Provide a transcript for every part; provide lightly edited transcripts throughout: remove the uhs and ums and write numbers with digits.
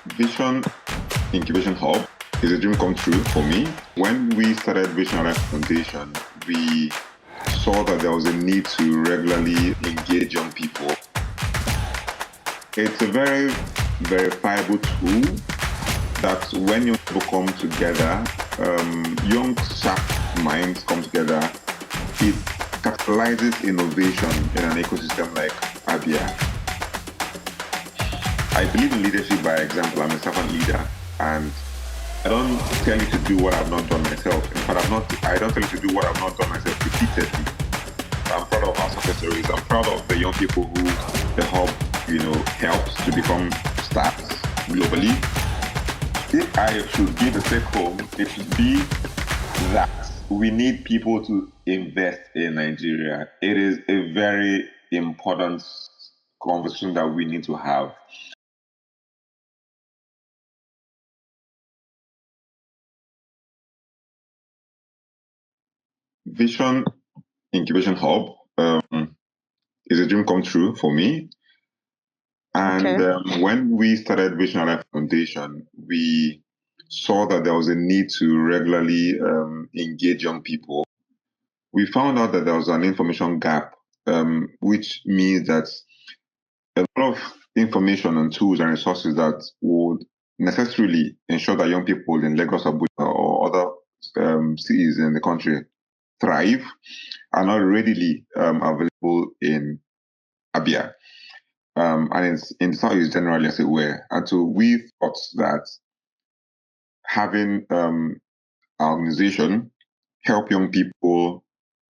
Vision Incubation Hub is a dream come true for me. When we started Vision Life Foundation, we saw that there was a need to regularly engage young people. It's a very verifiable tool that when young people come together, young sharp minds come together, it catalyzes innovation in an ecosystem like Abia. I believe in leadership by example. I'm a servant leader, and I don't tell you to do what I've not done myself. In fact, I don't tell you to do what I've not done myself repeatedly. I'm proud of our success stories. I'm proud of the young people who the hub, helps to become stars globally. If I should give a take home, it should be that we need people to invest in Nigeria. It is a very important conversation that we need to have. Vision Incubation Hub is a dream come true for me. And Okay. when we started Vision Life Foundation, we saw that there was a need to regularly engage young people. We found out that there was an information gap, which means that a lot of information and tools and resources that would necessarily ensure that young people in Lagos, Abuja, or other cities in the country thrive are not readily available in Abia. And in the Southeast generally, as it were. And so we thought that having our organization help young people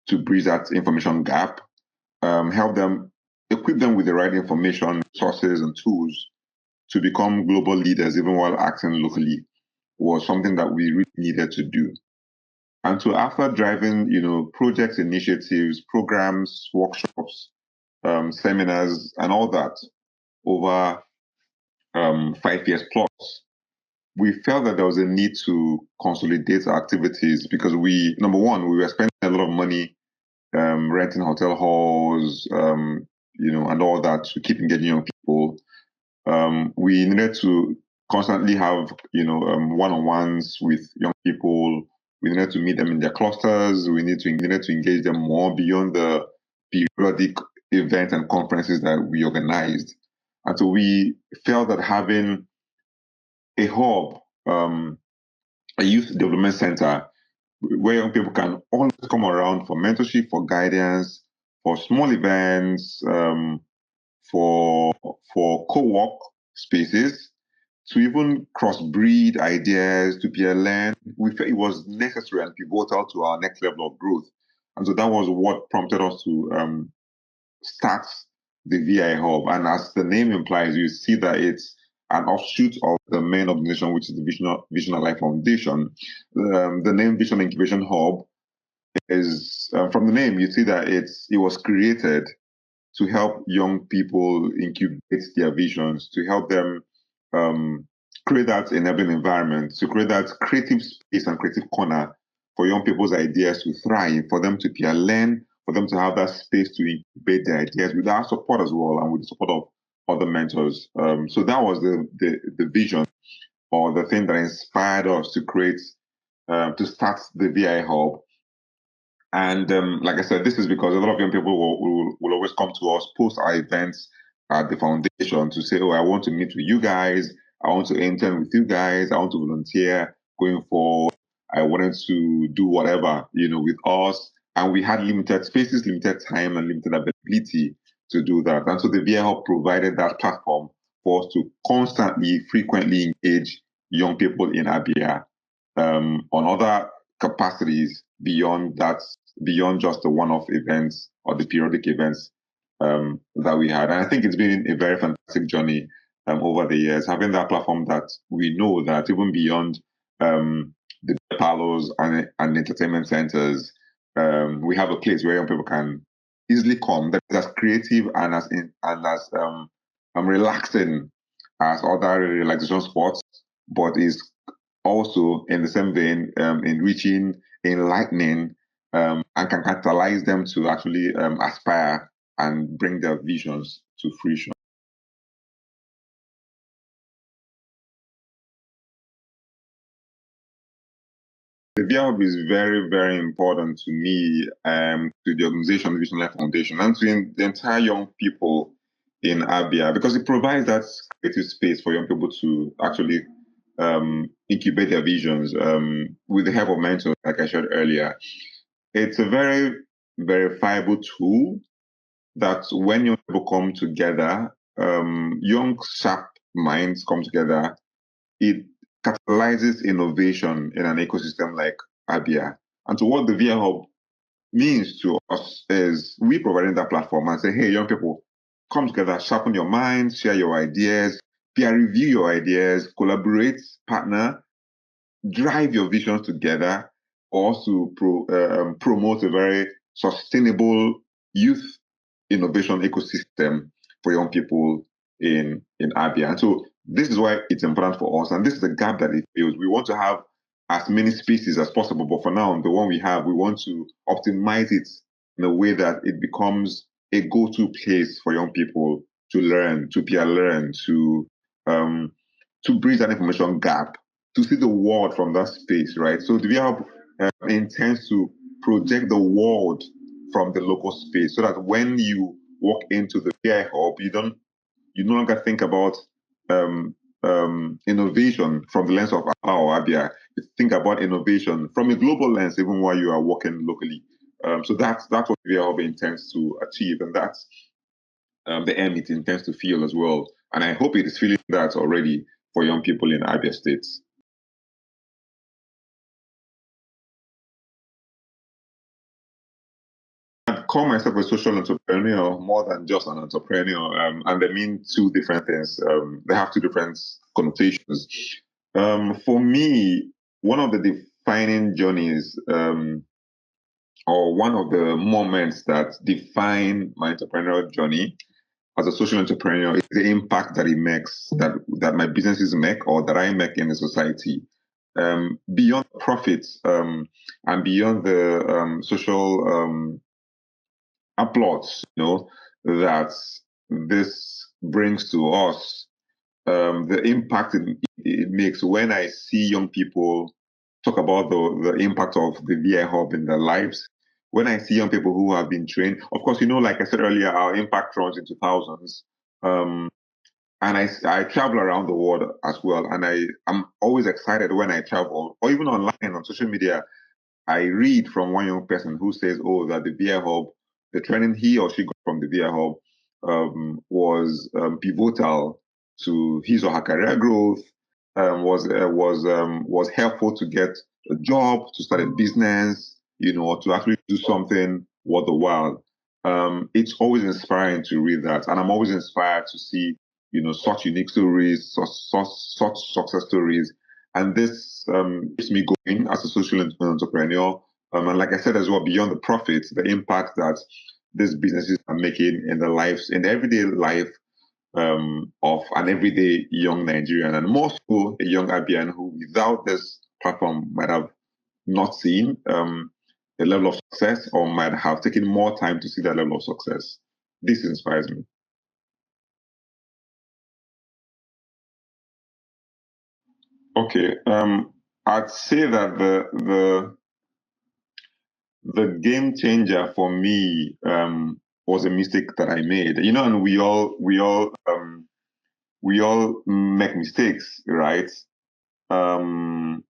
to bridge that information gap, help them, equip them with the right information, sources, and tools to become global leaders, even while acting locally, was something that we really needed to do. And so after driving, projects, initiatives, programs, workshops, seminars, and all that over 5 years plus, we felt that there was a need to consolidate our activities because number one, we were spending a lot of money renting hotel halls, and all that to keep engaging young people. We needed to constantly have, one-on-ones with young people. We needed to meet them in their clusters. We needed to engage them more beyond the periodic events and conferences that we organized. And so we felt that having a hub, a youth development center, where young people can always come around for mentorship, for guidance, for small events, for co-work spaces, to even cross-breed ideas, to peer learn. We felt it was necessary and pivotal to our next level of growth. And so that was what prompted us to start the VI Hub. And as the name implies, you see that it's an offshoot of the main organization, which is the Vision Life Foundation. The name Vision Incubation Hub is from the name, you see that it was created to help young people incubate their visions, to help them create that enabling environment, to create that creative space and creative corner for young people's ideas to thrive, for them to peer learn, for them to have that space to incubate their ideas with our support as well and with the support of other mentors. So that was the vision or the thing that inspired us to create, to start the VI Hub. And like I said, this is because a lot of young people will always come to us post our events at the foundation to say, oh, I want to meet with you guys. I want to intern with you guys. I want to volunteer going forward. I wanted to do whatever, with us. And we had limited spaces, limited time, and limited availability to do that. And so the VIA Hub provided that platform for us to constantly, frequently engage young people in Abia on other capacities beyond just the one-off events or the periodic events that we had. And I think it's been a very fantastic journey over the years, having that platform that we know that even beyond the parlors and entertainment centers, we have a place where young people can easily come that's as creative and as relaxing as other relaxation sports, but is also in the same vein, enriching, enlightening, and can catalyze them to actually aspire and bring their visions to fruition. The VIHub is very, very important to me, to the organization, Vision Life Foundation, and to the entire young people in Abia, because it provides that creative space for young people to actually incubate their visions with the help of mentors, like I shared earlier. It's a very verifiable tool that when young people come together, young, sharp minds come together, it catalyzes innovation in an ecosystem like Abia. And so what the VIHub means to us is we providing that platform and say, hey, young people, come together, sharpen your minds, share your ideas, peer review your ideas, collaborate, partner, drive your visions together, also promote a very sustainable youth innovation ecosystem for young people in Abia. And so this is why it's important for us, and this is the gap that it fills. We want to have as many spaces as possible, but for now, the one we have, we want to optimize it in a way that it becomes a go-to place for young people to learn, to peer learn, to bridge that information gap, to see the world from that space, right? So the VIHub intends to project the world from the local space, so that when you walk into the VIHub, you no longer think about um, innovation from the lens of our Abia. You think about innovation from a global lens, even while you are working locally. So that's what VIHub intends to achieve, and that's the aim it intends to feel as well. And I hope it is feeling that already for young people in Abia states. I call myself a social entrepreneur more than just an entrepreneur, and they mean two different things. They have two different connotations. For me, one of the defining journeys, or one of the moments that define my entrepreneurial journey as a social entrepreneur is the impact that it makes, that my businesses make or that I make in the society. Beyond profits, and beyond the social applause, that this brings to us, the impact it makes when I see young people talk about the impact of the VIHub in their lives. When I see young people who have been trained, of course, like I said earlier, our impact runs into thousands. And I travel around the world as well. And I'm always excited when I travel, or even online on social media. I read from one young person who says, "Oh, that the VIHub, the training he or she got from the VIHub, was pivotal to his or her career growth. Was helpful to get a job, to start a business, or to actually do something worthwhile." It's always inspiring to read that, and I'm always inspired to see, such unique stories, such success stories, and this keeps me going as a social entrepreneur. And like I said as well, beyond the profits, the impact that these businesses are making in the lives, in the everyday life of an everyday young Nigerian, and more so a young Abian who, without this platform, might have not seen a level of success, or might have taken more time to see that level of success. This inspires me. Okay, I'd say that the game changer for me was a mistake that I made. And we all make mistakes, right? Um,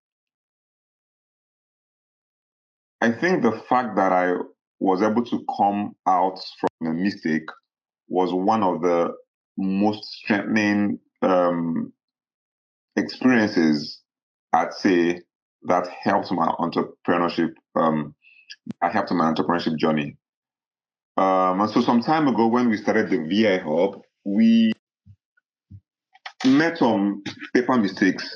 I think the fact that I was able to come out from a mistake was one of the most strengthening experiences, I'd say, that helped my entrepreneurship. I helped my entrepreneurship journey. And so some time ago, when we started the VIHub, we met some paper mistakes.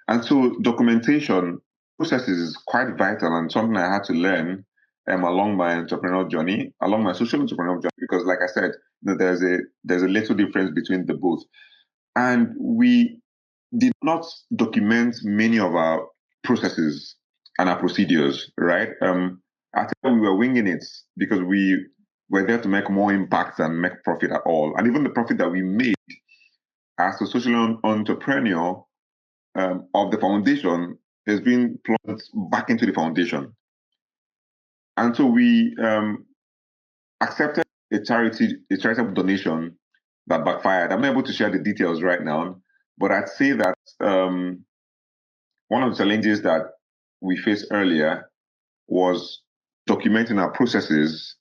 And so documentation processes is quite vital and something I had to learn along my entrepreneurial journey, along my social entrepreneurial journey, because like I said, there's a little difference between the both. And we did not document many of our processes and our procedures, right? At the time we were winging it because we were there to make more impact than make profit at all. And even the profit that we made as a social entrepreneur of the foundation is being plugged back into the foundation. And so we accepted a charitable donation that backfired. I'm not able to share the details right now, but I'd say that one of the challenges that we faced earlier was documenting our processes,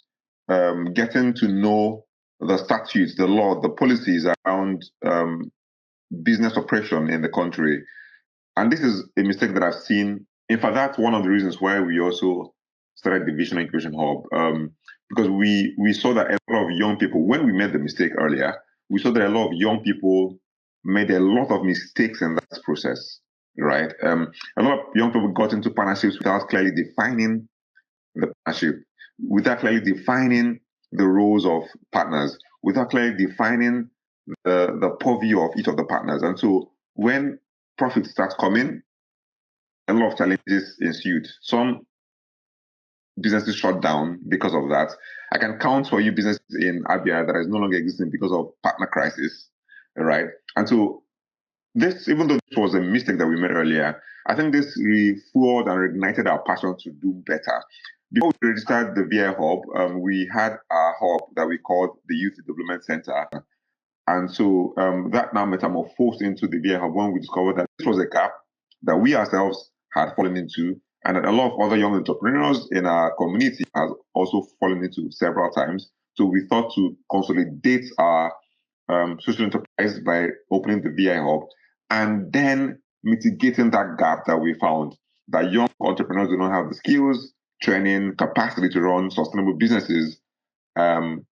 getting to know the statutes, the law, the policies around business operation in the country. And this is a mistake that I've seen. In fact, that's one of the reasons why we also started the Vision Incubation Hub, because we saw that a lot of young people, when we made the mistake earlier, we saw that a lot of young people made a lot of mistakes in that process, right? A lot of young people got into partnerships without clearly defining the partnership, without clearly defining the roles of partners, without clearly defining the purview of each of the partners. And so when profit starts coming, a lot of challenges ensued. Some businesses shut down because of that. I can count for you businesses in Abia that is no longer existing because of partner crisis, right? And so this, even though this was a mistake that we made earlier, I think this refueled and reignited our passion to do better. Before we registered the VIHub, we had a hub that we called the Youth Development Center. And so that now metamorphosed into the VIHub when we discovered that this was a gap that we ourselves had fallen into, and that a lot of other young entrepreneurs in our community have also fallen into several times. So we thought to consolidate our social enterprise by opening the VIHub and then mitigating that gap that we found, that young entrepreneurs do not have the skills, training, capacity to run sustainable businesses. And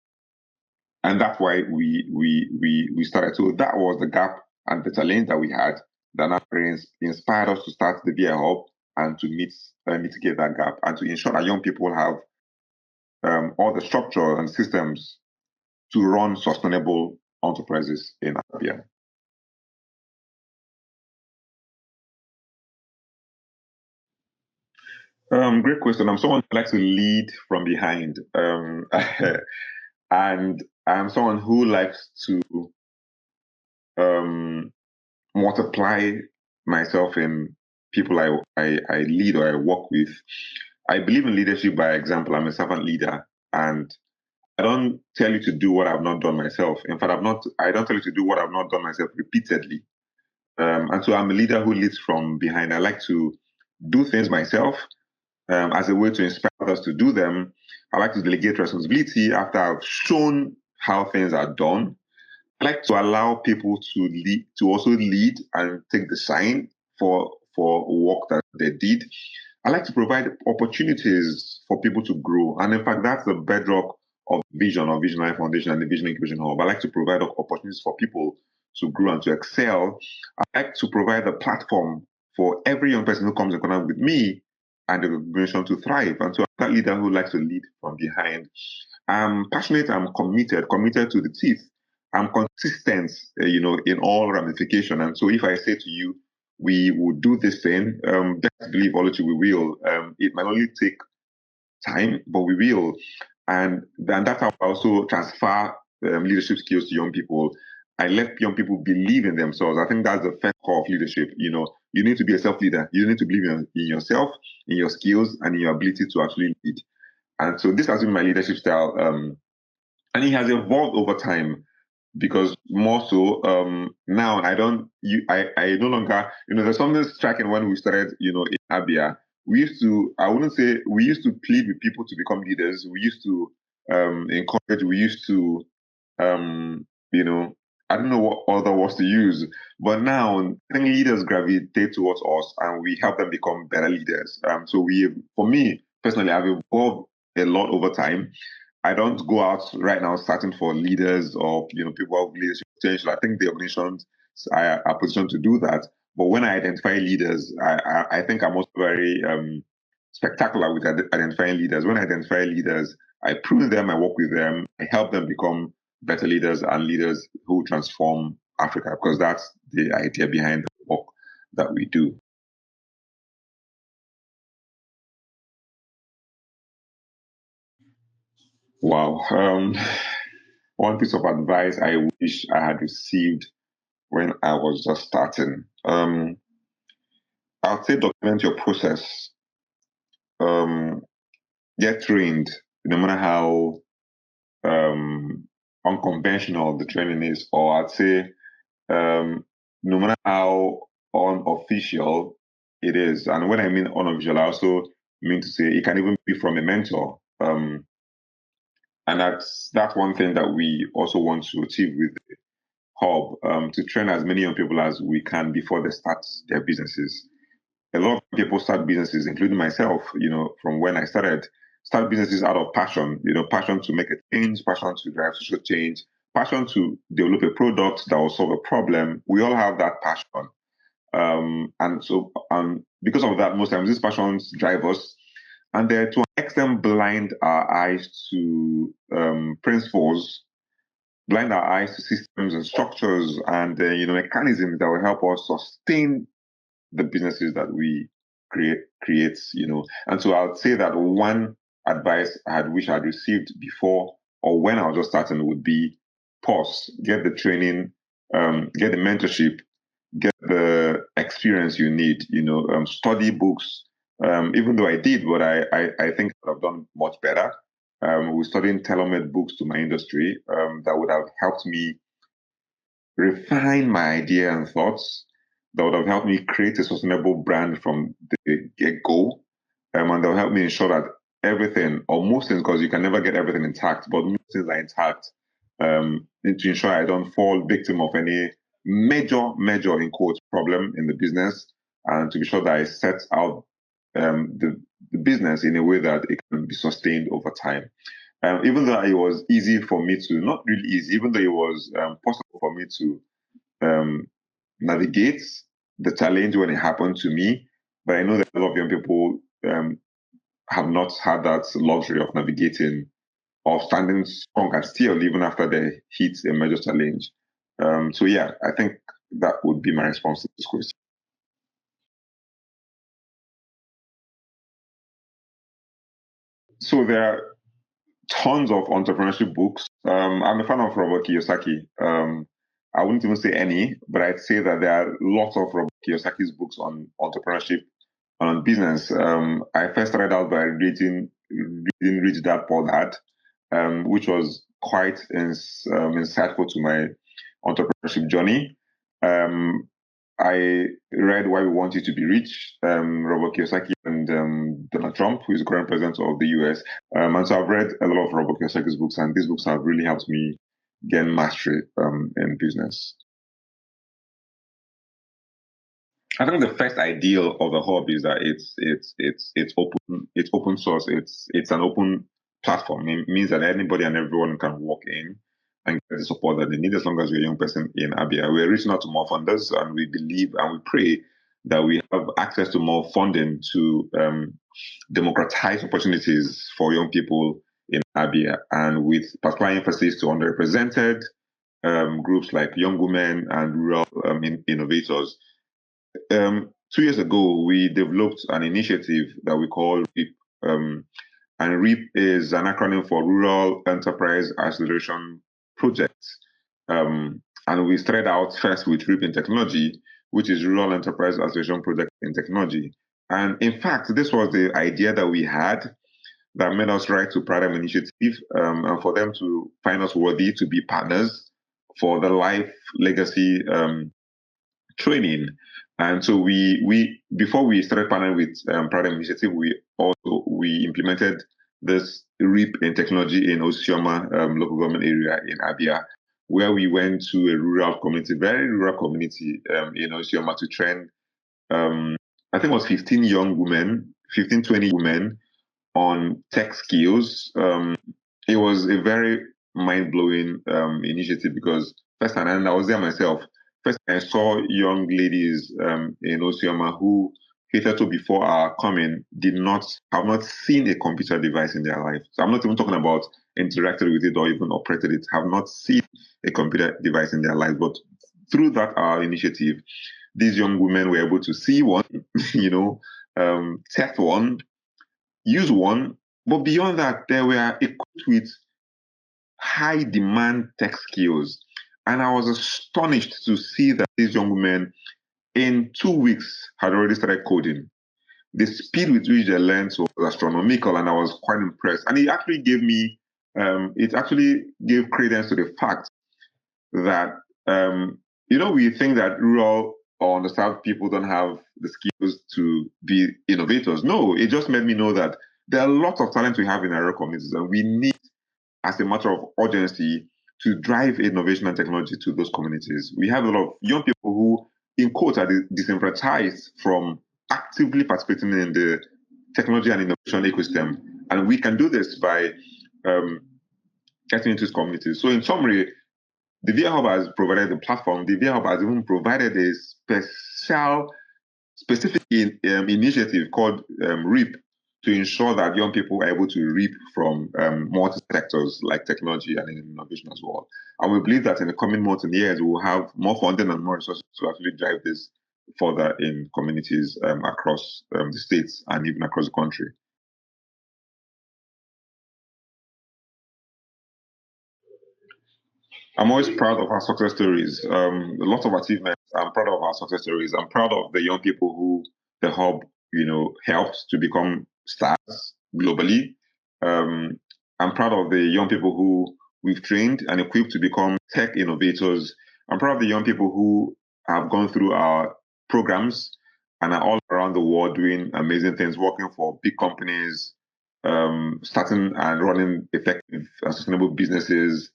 that's why we started. So that was the gap and the challenge that we had that now inspired us to start the VIHub and to mitigate that gap and to ensure that young people have all the structure and systems to run sustainable enterprises in Abia. Great question. I'm someone who likes to lead from behind, and I'm someone who likes to um, multiply myself in people I lead or I work with. I believe in leadership by example. I'm a servant leader, and I don't tell you to do what I've not done myself. In fact, I don't tell you to do what I've not done myself repeatedly. And so I'm a leader who leads from behind. I like to do things myself as a way to inspire others to do them. I like to delegate responsibility after I've shown how things are done. I like to allow people to lead, to also lead and take the shine for work that they did. I like to provide opportunities for people to grow, and in fact, that's the bedrock of Vision or Vision Life Foundation and the Vision Incubation Hub. I like to provide opportunities for people to grow and to excel. I like to provide a platform for every young person who comes in contact with me and the organization to thrive. And so I'm that leader who likes to lead from behind. I'm passionate, I'm committed to the teeth. I'm consistent, in all ramification. And so if I say to you, we will do this thing, best believe honestly we will. It might only take time, but we will. And then that's how I also transfer leadership skills to young people. I let young people believe in themselves. I think that's the first core of leadership. You need to be a self-leader. You need to believe in yourself, in your skills, and in your ability to actually lead. And so this has been my leadership style. And it has evolved over time because more so now I no longer, there's something striking when we started, in Abia. We used to, I wouldn't say we used to plead with people to become leaders. We used to encourage, we used to you know, I don't know what other words to use, but now I think leaders gravitate towards us and we help them become better leaders. So for me personally, I've evolved a lot over time. I don't go out right now searching for leaders or people with leadership potential. I think the organizations are positioned to do that. But when I identify leaders, I think I'm also very spectacular with identifying leaders. When I identify leaders, I prune them, I work with them, I help them become better leaders and leaders who transform Africa, because that's the idea behind the work that we do. Wow. One piece of advice I wish I had received when I was just starting. I'd say document your process. Um, get trained, no matter how um, unconventional the training is, or I'd say no matter how unofficial it is. And when I mean unofficial, I also mean to say it can even be from a mentor. And that's one thing that we also want to achieve with the hub, to train as many young people as we can before they start their businesses. A lot of people start businesses, including myself, from when I started, start businesses out of passion, passion to make a change, passion to drive social change, passion to develop a product that will solve a problem. We all have that passion. And so, because of that, most times these passions drive us, and they're to an extent blind our eyes to principles, blind our eyes to systems and structures and mechanisms that will help us sustain the businesses that we creates. And so I would say that one advice I had wish I'd received before or when I was just starting would be pause, get the training, get the mentorship, get the experience you need, study books. Even though I did, but I think I've done much better. With studying tailor-made books to my industry, that would have helped me refine my idea and thoughts, that would have helped me create a sustainable brand from the get-go, and that will help me ensure that everything, or most things, because you can never get everything intact, but most things are intact, to ensure I don't fall victim of any major, in quotes, problem in the business, and to be sure that I set out the business in a way that it can be sustained over time. Even though it was easy for me to, not really easy, even though it was possible for me to navigate the challenge when it happened to me, but I know that a lot of young people have not had that luxury of navigating, of standing strong and still even after they hit a major challenge. So yeah, I think that would be my response to this question. So there are tons of entrepreneurship books. I'm a fan of Robert Kiyosaki. I wouldn't even say any, but I'd say that there are lots of Robert Kiyosaki's books on entrepreneurship and on business. I first started out by reading Rich Dad Poor Dad, which was quite insightful to my entrepreneurship journey. Um, I read Why We Want You to Be Rich, Robert Kiyosaki and Donald Trump, who is the current president of the US. And so I've read a lot of Robert Kiyosaki's books, and these books have really helped me gain mastery in business. I think the first ideal of the hub is that it's open source. It's an open platform. It means that anybody and everyone can walk in and get the support that they need as long as you're a young person in Abia. We're reaching out to more funders, and we believe and we pray that we have access to more funding to democratize opportunities for young people in Abia, and with particular emphasis to underrepresented groups like young women and rural innovators. 2 years ago, we developed an initiative that we call REAP. And REAP is an acronym for Rural Enterprise Acceleration Project. And we started out first with REAP in Technology, which is Rural Enterprise Acceleration Project in Technology. And in fact, this was the idea that we had that made us write to Paradigm Initiative, and for them to find us worthy to be partners for the life legacy training. And so we before we started partnering with Paradigm Initiative, we implemented this REAP in technology in Osioma local government area in Abia, where we went to a rural community, very rural community in Osioma to train. I think it was 15 young women, 15, 20 women on tech skills. It was a very mind blowing initiative because first, and I was there myself. First, I saw young ladies in Osioma who, hitherto before our coming, did not have not seen a computer device in their life. So I'm not even talking about interacted with it or even operated it. Have not seen a computer device in their life, but through that our initiative, these young women were able to see one, you know, test one, use one, but beyond that, they were equipped with high demand tech skills. And I was astonished to see that these young women in 2 weeks had already started coding. The speed with which they learned was astronomical, and I was quite impressed. And it actually gave credence to the fact that, we think that rural or underserved people don't have the skills to be innovators. No, it just made me know that there are lots of talent we have in our communities, and we need, as a matter of urgency, to drive innovation and technology to those communities. We have a lot of young people who, in quotes, are disenfranchised from actively participating in the technology and innovation ecosystem. And we can do this by um, getting into communities. So in summary, the theVIHub has provided the platform. The theVIHub has even provided a specific initiative called REAP to ensure that young people are able to reap from multi-sectors like technology and innovation as well. And we believe that in the coming months and years, we will have more funding and more resources to actually drive this further in communities across the states and even across the country. I'm always proud of our success stories. A lot of achievements. I'm proud of our success stories. I'm proud of the young people who the hub, helped to become stars globally. Um, I'm proud of the young people who we've trained and equipped to become tech innovators. I'm proud of the young people who have gone through our programs and are all around the world doing amazing things, working for big companies, starting and running effective and sustainable businesses,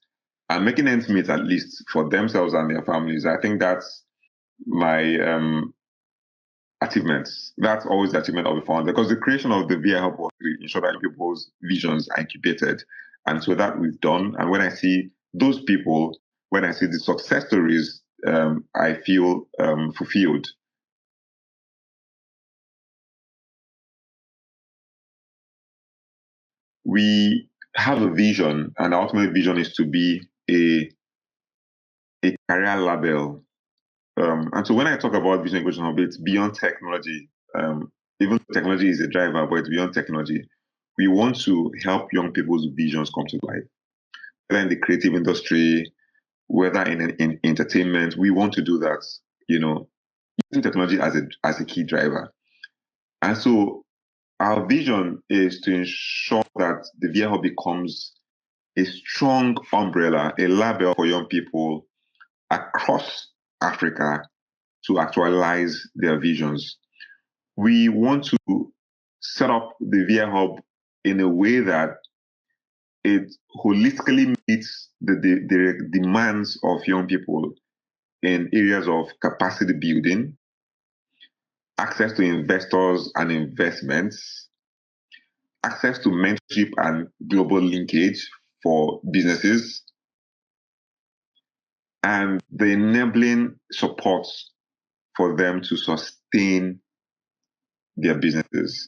and making ends meet at least for themselves and their families. I think that's my achievements. That's always the achievement of the founder, because the creation of the theVIHub was to ensure that people's visions are incubated. And so that we've done. And when I see those people, when I see the success stories, I feel fulfilled. We have a vision, and the ultimate vision is to be a career label. And so when I talk about Vision Incubation Hub, it's beyond technology. Even though technology is a driver, but it's beyond technology. We want to help young people's visions come to life, whether in the creative industry, whether in entertainment. We want to do that, using technology as a key driver. And so our vision is to ensure that the theVIHub becomes a strong umbrella, a label for young people across Africa to actualize their visions. We want to set up the theVIHub in a way that it holistically meets the demands of young people in areas of capacity building, access to investors and investments, access to mentorship and global linkage for businesses, and the enabling support for them to sustain their businesses.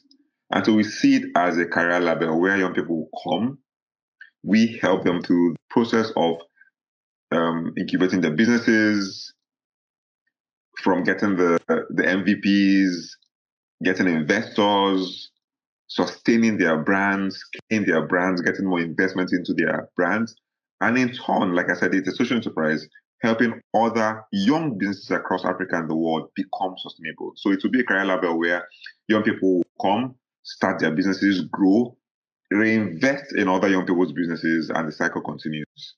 And so we see it as a career label where young people will come. We help them through the process of incubating their businesses, from getting the MVPs, getting investors, sustaining their brands, scaling their brands, getting more investment into their brands. And in turn, like I said, it's a social enterprise helping other young businesses across Africa and the world become sustainable. So it will be a career label where young people will come, start their businesses, grow, reinvest in other young people's businesses, and the cycle continues.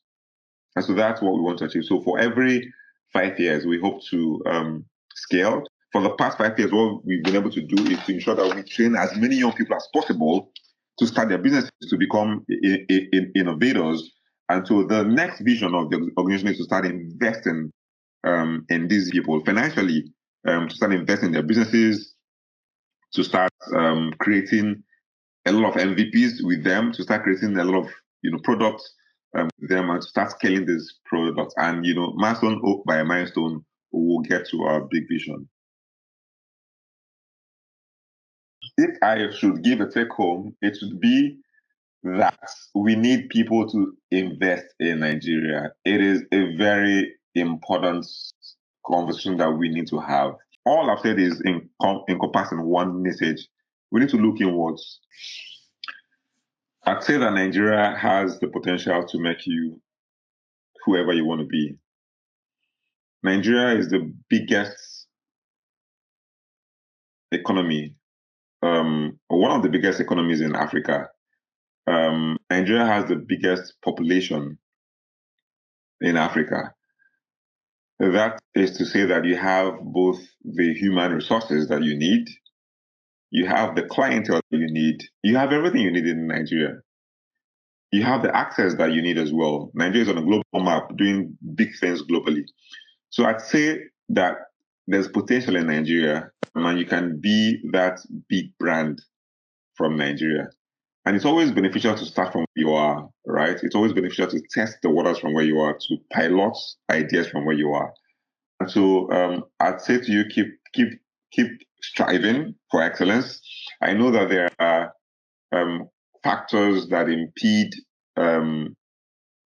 And so that's what we want to achieve. So for every 5 years, we hope to scale. For the past 5 years, what we've been able to do is to ensure that we train as many young people as possible to start their businesses, to become innovators. And so the next vision of the organization is to start investing in these people financially, to start investing in their businesses, to start creating a lot of MVPs with them, to start creating a lot of products with them, and to start scaling these products. And milestone by milestone, we'll get to our big vision. If I should give a take home, it would be that we need people to invest in Nigeria. It is a very important conversation that we need to have. All I've said is encompassed in one message. We need to look inwards. I'd say that Nigeria has the potential to make you whoever you want to be. Nigeria is the biggest economy, one of the biggest economies in Africa. Nigeria has the biggest population in Africa. That is to say that you have both the human resources that you need, you have the clientele that you need, you have everything you need in Nigeria. You have the access that you need as well. Nigeria is on a global map doing big things globally. So I'd say that there's potential in Nigeria, and you can be that big brand from Nigeria. And it's always beneficial to start from where you are, right? It's always beneficial to test the waters from where you are, to pilot ideas from where you are. And so I'd say to you, keep striving for excellence. I know that there are factors that impede um,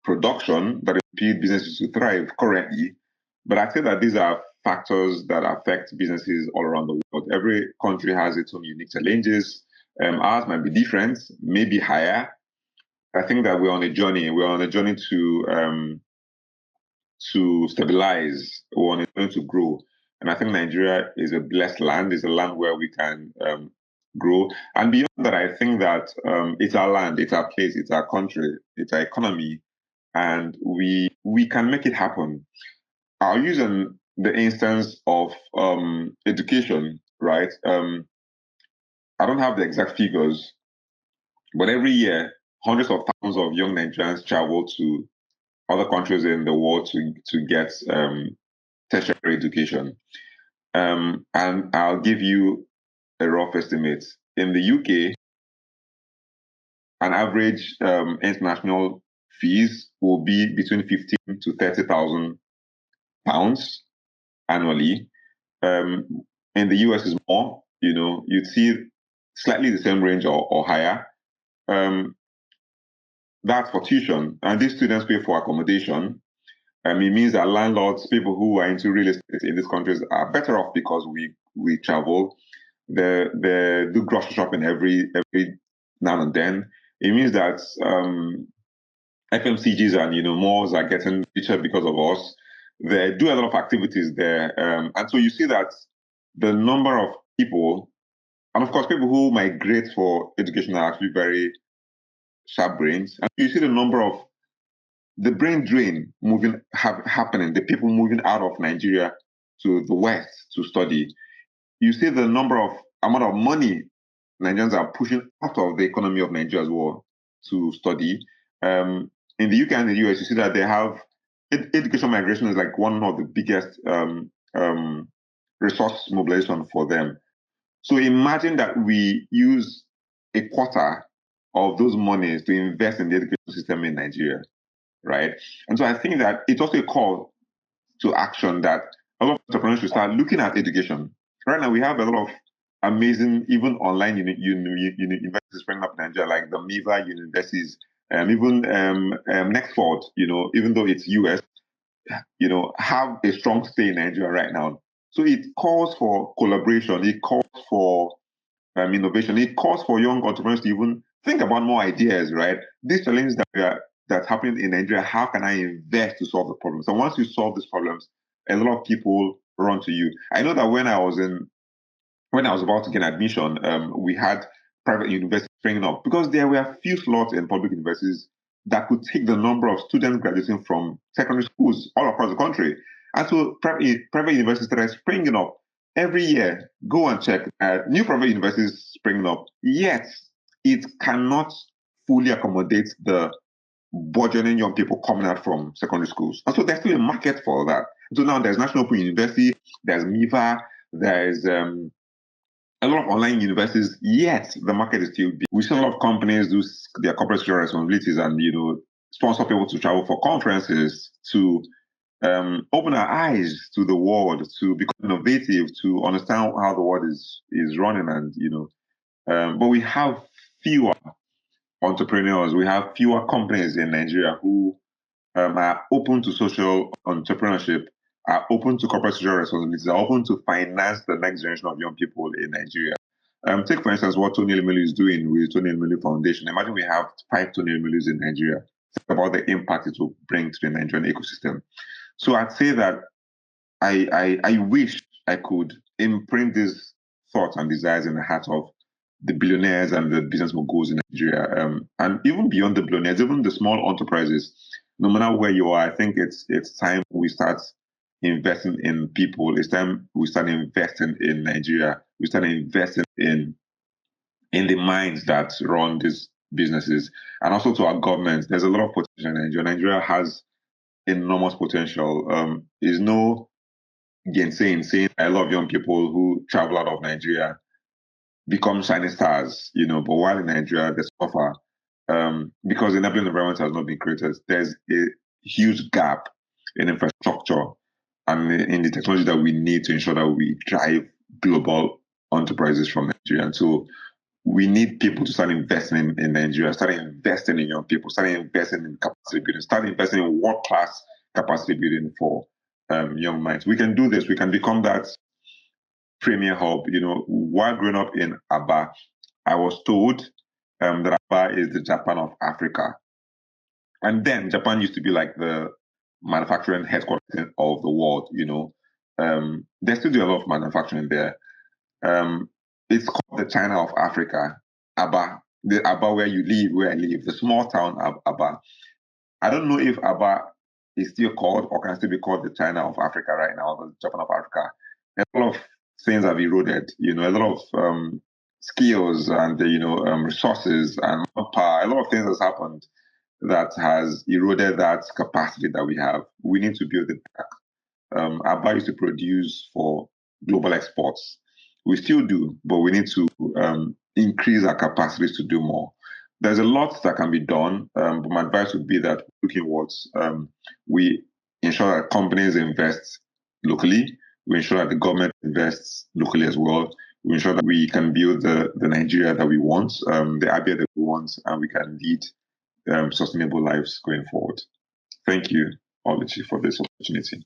production, that impede businesses to thrive currently, but I say that these are factors that affect businesses all around the world. Every country has its own unique challenges. Ours might be different, maybe higher. I think that we're on a journey. We're on a journey to stabilize. We're on a journey to grow. And I think Nigeria is a blessed land. It's a land where we can grow. And beyond that, I think that it's our land, it's our place, it's our country, it's our economy, and we can make it happen. I'll use the instance of education, right? I don't have the exact figures, but every year, hundreds of thousands of young Nigerians travel to other countries in the world to get tertiary education. And I'll give you a rough estimate. In the UK, an average international fees will be between 15 to 30,000 pounds annually. In the US is more, you'd see slightly the same range or higher. Um, that's for tuition. And these students pay for accommodation. It means that landlords, people who are into real estate in these countries are better off because we travel. They do grocery shopping every now and then. It means that FMCGs and malls are getting richer because of us. They do a lot of activities there, and so you see that the number of people, and of course, people who migrate for education are actually very sharp brains, and you see the number of the brain drain happening, the people moving out of Nigeria to the West to study. You see the amount of money Nigerians are pushing out of the economy of Nigeria as well to study. In the UK and the US, you see that they have education migration is like one of the biggest resource mobilization for them. So imagine that we use a quarter of those monies to invest in the education system in Nigeria, right? And so I think that it's also a call to action that a lot of entrepreneurs should start looking at education. Right now, we have a lot of amazing, even online universities springing up in Nigeria, like the MIVA universities, even Nextford, even though it's US, have a strong stay in Nigeria right now. So it calls for collaboration, it calls for innovation, it calls for young entrepreneurs to even think about more ideas, right? These challenges that's happening in Nigeria, how can I invest to solve the problems? And once you solve these problems, a lot of people run to you. I know that when I was about to get admission, we had private universities springing up because there were few slots in public universities that could take the number of students graduating from secondary schools all across the country. And so private universities started springing up every year. Go and check. New private universities springing up. Yet, it cannot fully accommodate the burgeoning young people coming out from secondary schools. And so there's still a market for that. So now there's National Open University, there's MIVA, there's a lot of online universities, yet the market is still big. We see a lot of companies do their corporate social responsibilities and, sponsor people to travel for conferences, to open our eyes to the world, to become innovative, to understand how the world is running. And, but we have fewer entrepreneurs, we have fewer companies in Nigeria who are open to social entrepreneurship, are open to corporate social responsibilities, are open to finance the next generation of young people in Nigeria. Take, for instance, what Tony Elumelu is doing with Tony Elumelu Foundation. Imagine we have 5 Tony Elumelus in Nigeria. Think about the impact it will bring to the Nigerian ecosystem. So I'd say that I wish I could imprint this thoughts and desires in the heart of the billionaires and the business moguls in Nigeria, and even beyond the billionaires, even the small enterprises. No matter where you are, I think it's time we start investing in people. It's time we start investing in Nigeria. We start investing in the minds that run these businesses, and also to our government. There's a lot of potential in Nigeria. Nigeria has enormous potential. Is no gainsaying saying a lot of young people who travel out of Nigeria become shining stars, but while in Nigeria they suffer because the enabling environment has not been created. There's a huge gap in infrastructure and in the technology that we need to ensure that we drive global enterprises from Nigeria. And so we need people to start investing in Nigeria, start investing in young people, start investing in capacity building, start investing in world-class capacity building for young minds. We can do this. We can become that premier hub. While growing up in Aba, I was told that Aba is the Japan of Africa. And then Japan used to be like the manufacturing headquarters of the world. They still do a lot of manufacturing there. It's called the China of Africa, Aba, the Aba where you live, where I live, the small town of Aba. I don't know if Aba is still called or can still be called the China of Africa right now, the Japan of Africa. A lot of things have eroded, a lot of skills and, resources and power, a lot of things has happened that has eroded that capacity that we have. We need to build it back. Aba used to produce for global exports. We still do, but we need to increase our capacities to do more. There's a lot that can be done, but my advice would be that looking towards we ensure that companies invest locally. We ensure that the government invests locally as well. We ensure that we can build the Nigeria that we want, the Abia that we want, and we can lead sustainable lives going forward. Thank you, Oluchi, for this opportunity.